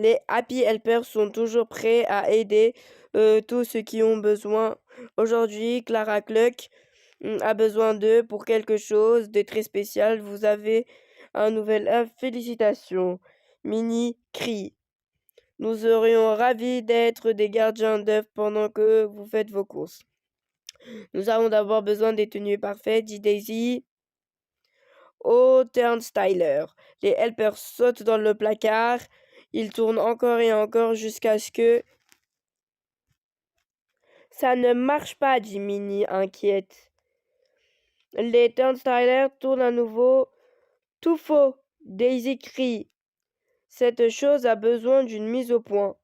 Les Happy Helpers sont toujours prêts à aider tous ceux qui ont besoin. Aujourd'hui, Clara Cluck a besoin d'eux pour quelque chose de très spécial. Vous avez un nouvel œuf. Félicitations. Minnie crie. Nous serions ravis d'être des gardiens d'œufs pendant que vous faites vos courses. Nous avons d'abord besoin des tenues parfaites, dit Daisy. Au turnstyler. Les helpers sautent dans le placard. Ils tournent encore et encore jusqu'à ce que... Ça ne marche pas, dit Minnie, inquiète. Les turnstylers tournent à nouveau. Tout faux. Daisy crie. Cette chose a besoin d'une mise au point,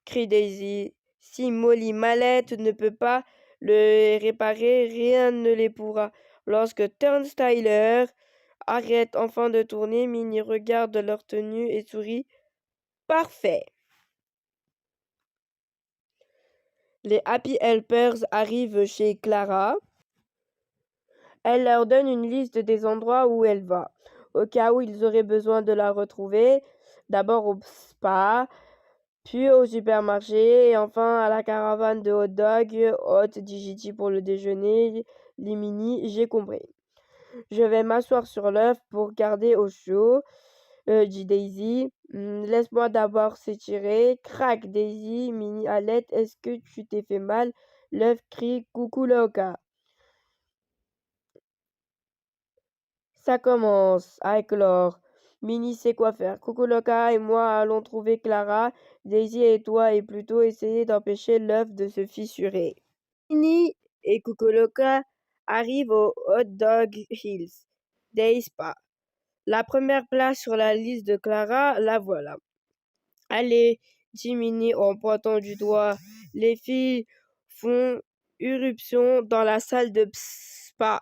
crie Daisy. Si Molly Mallette ne peut pas le réparer, rien ne les pourra. Lorsque Turnstyler arrête enfin de tourner, Minnie regarde leur tenue et sourit. Parfait. Les Happy Helpers arrivent chez Clara. Elle leur donne une liste des endroits où elle va, au cas où ils auraient besoin de la retrouver. D'abord au spa, puis au supermarché, et enfin à la caravane de hot dog, hot DJT pour le déjeuner, Limini, j'ai compris. Je vais m'asseoir sur l'œuf pour garder au chaud, dit Daisy. Laisse-moi d'abord s'étirer. Crac, Daisy, Mini Alette, est-ce que tu t'es fait mal? L'œuf crie coucou Loca. Ça commence à éclore. Minnie sait quoi faire. Kukuloka et moi allons trouver Clara. Daisy et toi et plutôt essayer d'empêcher l'œuf de se fissurer. Minnie et Kukuloka arrivent au Hot Dog Hills. Day Spa. La première place sur la liste de Clara, la voilà. Allez, dit Minnie en pointant du doigt. Les filles font irruption dans la salle de spa.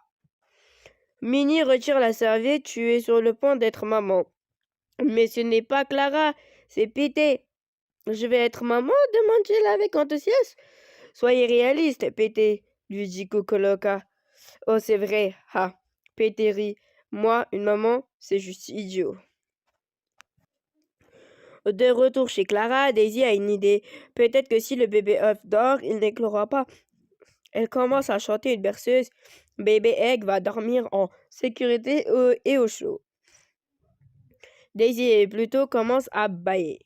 Minnie retire la serviette, tu es sur le point d'être maman. Mais ce n'est pas Clara, c'est Pété. Je vais être maman, demande-t-il avec enthousiasme. Soyez réaliste, Pété, lui dit Cocoloca. Oh, c'est vrai, ha. Pété rit. Moi, une maman, c'est juste idiot. De retour chez Clara, Daisy a une idée. Peut-être que si le bébé œuf dort, il n'éclora pas. Elle commence à chanter une berceuse. Bébé Egg va dormir en sécurité et au chaud. Daisy et Pluto commencent à bâiller.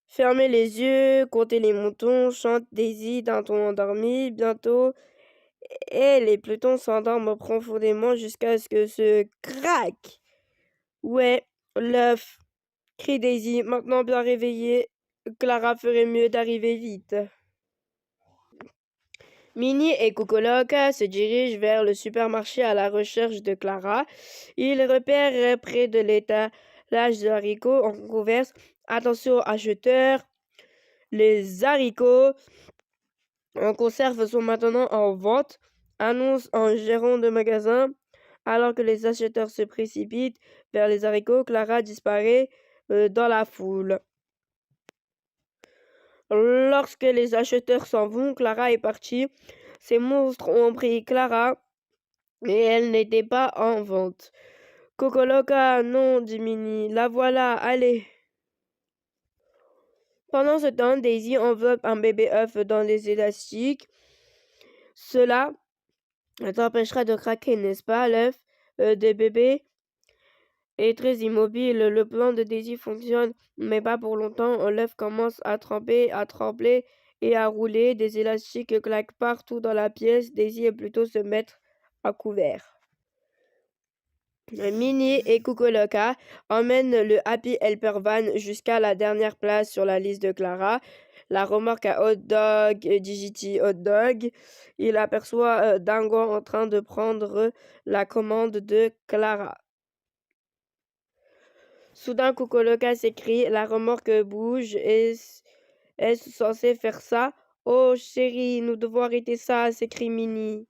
Fermez les yeux, comptez les moutons, chante Daisy d'un ton endormi. Bientôt, elle et Pluton s'endorment profondément jusqu'à ce que ce craque. Ouais, l'œuf, crie Daisy, maintenant bien réveillée. Clara ferait mieux d'arriver vite. Minnie et Cocoloca se dirigent vers le supermarché à la recherche de Clara. Ils repèrent près de l'étalage de haricots en converse. Attention acheteurs, les haricots en conserve sont maintenant en vente, annonce un gérant de magasin. Alors que les acheteurs se précipitent vers les haricots, Clara disparaît dans la foule. Lorsque les acheteurs s'en vont, Clara est partie. Ces monstres ont pris Clara, mais elle n'était pas en vente. Cocoloca, non, dit Minnie. La voilà, allez. Pendant ce temps, Daisy enveloppe un bébé œuf dans des élastiques. Cela t'empêchera de craquer, n'est-ce pas? L'œuf des bébés est très immobile. Le plan de Daisy fonctionne, mais pas pour longtemps. L'œuf commence à tremper, à trembler et à rouler. Des élastiques claquent partout dans la pièce. Daisy est plutôt se mettre à couvert. Minnie et Cocoloca emmènent le Happy Helper Van jusqu'à la dernière place sur la liste de Clara. La remorque à hot dog, DJT hot dog. Il aperçoit Dingo en train de prendre la commande de Clara. Soudain, Cocoloca s'écrie, la remorque bouge. Est-ce censé faire ça? Oh chérie, nous devons arrêter ça, s'écrie Minnie.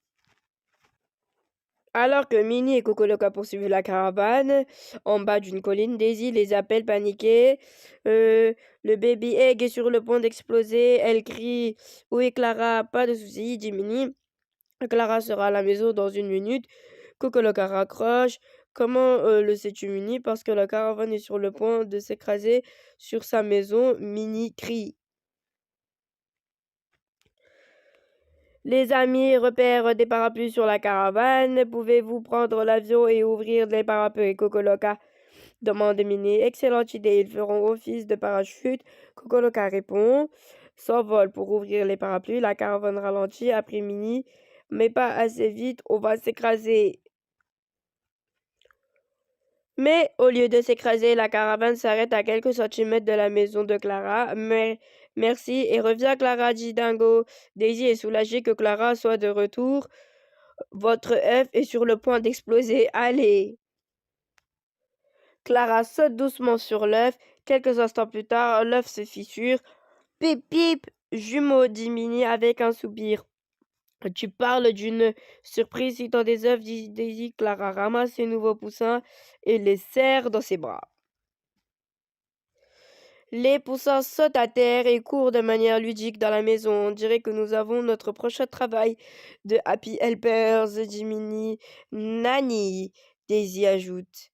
Alors que Minnie et Cocoloca poursuivent la caravane en bas d'une colline, Daisy les appelle paniquée. Le baby egg est sur le point d'exploser. Elle crie « Où est Clara? Pas de souci, dit Minnie. Clara sera à la maison dans une minute. » Coco Loca raccroche. Comment le sais-tu, Mini? Parce que la caravane est sur le point de s'écraser sur sa maison. Mini crie. Les amis repèrent des parapluies sur la caravane. Pouvez-vous prendre l'avion et ouvrir les parapluies? Coco Loca demande Mini. Excellente idée, ils feront office de parachute. Coco Loca répond. S'envole pour ouvrir les parapluies. La caravane ralentit après Mini, mais pas assez vite, on va s'écraser. Mais au lieu de s'écraser, la caravane s'arrête à quelques centimètres de la maison de Clara. Mais merci et reviens Clara, dit Dingo. Daisy est soulagée que Clara soit de retour. Votre œuf est sur le point d'exploser. Allez! Clara saute doucement sur l'œuf. Quelques instants plus tard, l'œuf se fissure. Pip pip! Jumeau, dit Minnie avec un soupir. Tu parles d'une surprise citant des œufs, dit Daisy. Clara ramasse ses nouveaux poussins et les serre dans ses bras. Les poussins sautent à terre et courent de manière ludique dans la maison. On dirait que nous avons notre prochain travail de Happy Helpers, dit Minnie. Nani, Daisy ajoute.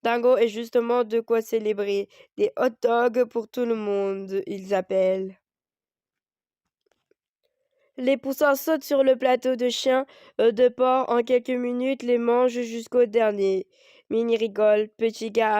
Dingo est justement de quoi célébrer. Des hot dogs pour tout le monde, ils appellent. Les poussins sautent sur le plateau de chiens de porc. En quelques minutes, les mangent jusqu'au dernier. Minnie rigole. Petit gars